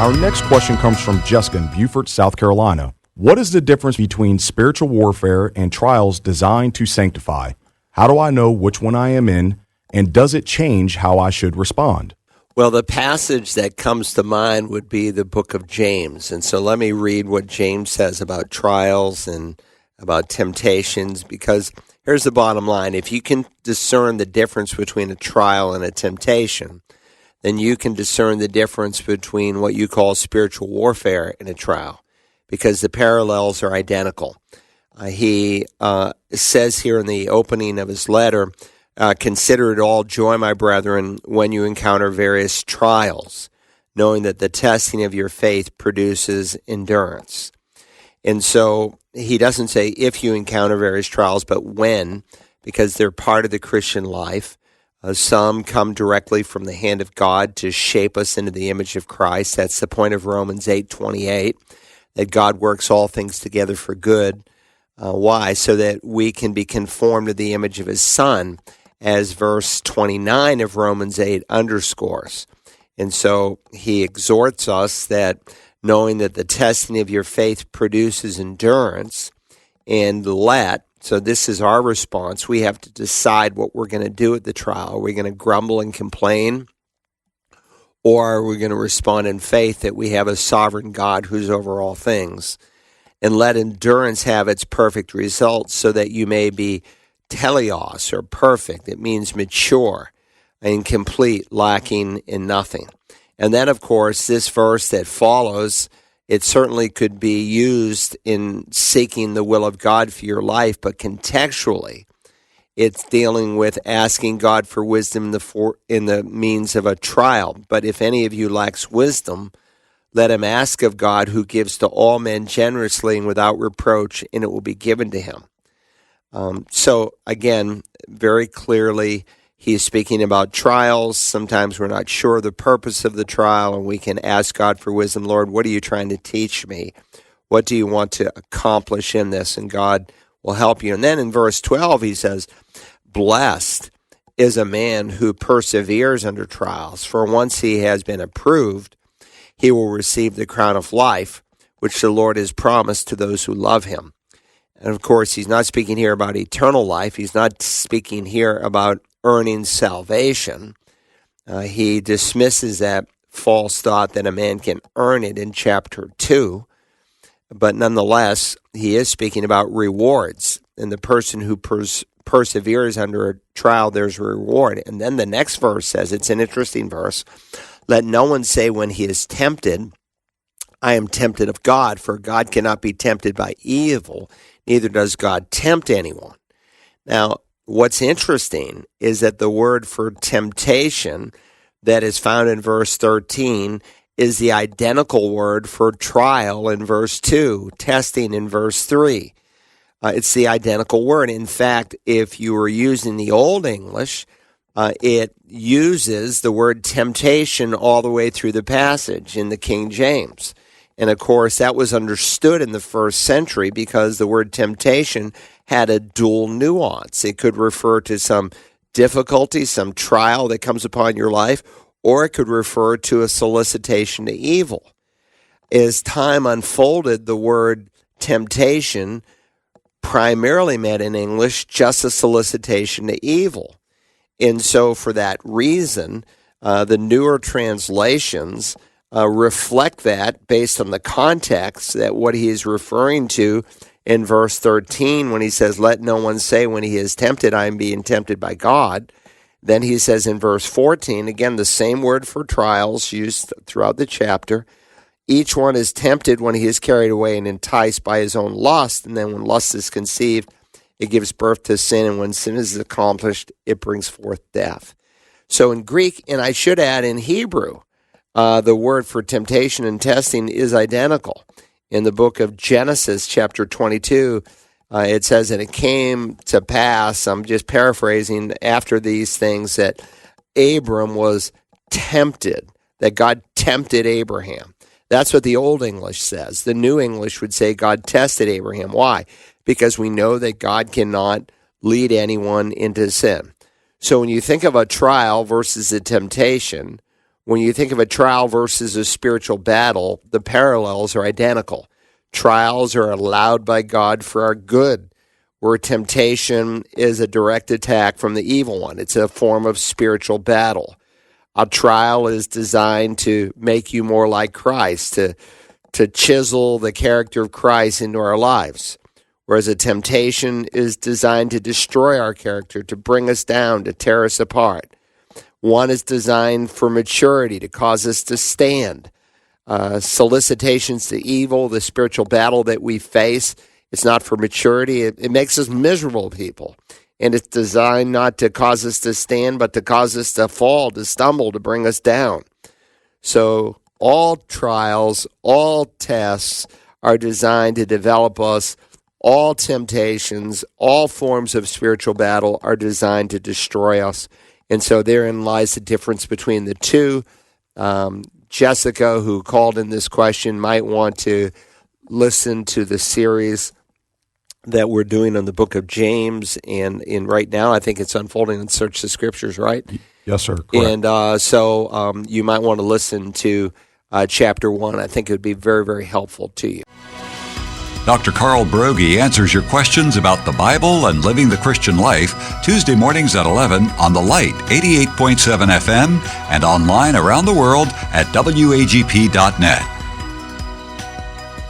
Our next question comes from Jessica in Beaufort, South Carolina. What is the difference between spiritual warfare and trials designed to sanctify? How do I know which one I am in, and does it change how I should respond? Well, the passage that comes to mind would be the book of James. And so let me read what James says about trials and about temptations, because here's the bottom line. If you can discern the difference between a trial and a temptation, then you can discern the difference between what you call spiritual warfare and a trial, because the parallels are identical. He says here in the opening of his letter, consider it all joy, my brethren, when you encounter various trials, knowing that the testing of your faith produces endurance. And so he doesn't say if you encounter various trials, but when, because they're part of the Christian life. Some come directly from the hand of God to shape us into the image of Christ. That's the point of Romans 8:28, that God works all things together for good. Why? So that we can be conformed to the image of his Son, as verse 29 of Romans 8 underscores. And so he exhorts us that knowing that the testing of your faith produces endurance, and so this is our response. We have to decide what we're going to do at the trial. Are we going to grumble and complain? Or are we going to respond in faith that we have a sovereign God who's over all things? And let endurance have its perfect results so that you may be teleos, or perfect. It means mature and complete, lacking in nothing. And then, of course, this verse that follows, it certainly could be used in seeking the will of God for your life, but contextually, it's dealing with asking God for wisdom in the means of a trial. But if any of you lacks wisdom, let him ask of God, who gives to all men generously and without reproach, and it will be given to him. So again, very clearly, he is speaking about trials. Sometimes we're not sure the purpose of the trial, and we can ask God for wisdom. Lord, what are you trying to teach me? What do you want to accomplish in this? And God will help you. And then in verse 12, he says, blessed is a man who perseveres under trials, for once he has been approved, he will receive the crown of life, which the Lord has promised to those who love him. And of course, he's not speaking here about eternal life. He's not speaking here about earning salvation. He dismisses that false thought that a man can earn it in chapter 2. But nonetheless, he is speaking about rewards. And the person who perseveres under a trial, there's a reward. And then the next verse says, it's an interesting verse, let no one say when he is tempted, I am tempted of God, for God cannot be tempted by evil, neither does God tempt anyone. Now, what's interesting is that the word for temptation that is found in verse 13 is the identical word for trial in verse 2, testing in verse 3. It's the identical word. In fact, if you were using the Old English, it uses the word temptation all the way through the passage in the King James. And of course, that was understood in the first century because the word temptation had a dual nuance. It could refer to some difficulty, some trial that comes upon your life, or it could refer to a solicitation to evil. As time unfolded, the word temptation primarily meant in English just a solicitation to evil. And so for that reason, the newer translations reflect that based on the context, that what he is referring to in verse 13 when he says, let no one say when he is tempted, I am being tempted by God. Then he says in verse 14, again, the same word for trials used throughout the chapter. Each one is tempted when he is carried away and enticed by his own lust. And then when lust is conceived, it gives birth to sin. And when sin is accomplished, it brings forth death. So in Greek, and I should add in Hebrew, the word for temptation and testing is identical. In the book of Genesis, chapter 22, it says, and it came to pass, I'm just paraphrasing, after these things that Abram was tempted, that God tempted Abraham. That's what the Old English says. The New English would say God tested Abraham. Why? Because we know that God cannot lead anyone into sin. So when you think of a trial versus a temptation, When you think of a trial versus a spiritual battle, the parallels are identical. Trials are allowed by God for our good, where temptation is a direct attack from the evil one. It's a form of spiritual battle. A trial is designed to make you more like Christ, to chisel the character of Christ into our lives, whereas a temptation is designed to destroy our character, to bring us down, to tear us apart. One is designed for maturity, to cause us to stand. Solicitations to evil, the spiritual battle that we face, it's not for maturity. It makes us miserable people. And it's designed not to cause us to stand, but to cause us to fall, to stumble, to bring us down. So all trials, all tests are designed to develop us. All temptations, all forms of spiritual battle are designed to destroy us. And so therein lies the difference between the two. Jessica, who called in this question, might want to listen to the series that we're doing on the book of James. And right now, I think it's unfolding in Search the Scriptures, right? Yes, sir. Correct. And so you might want to listen to chapter 1. I think it would be very, very helpful to you. Dr. Carl Broggi answers your questions about the Bible and living the Christian life Tuesday mornings at 11 on The Light 88.7 FM and online around the world at wagp.net.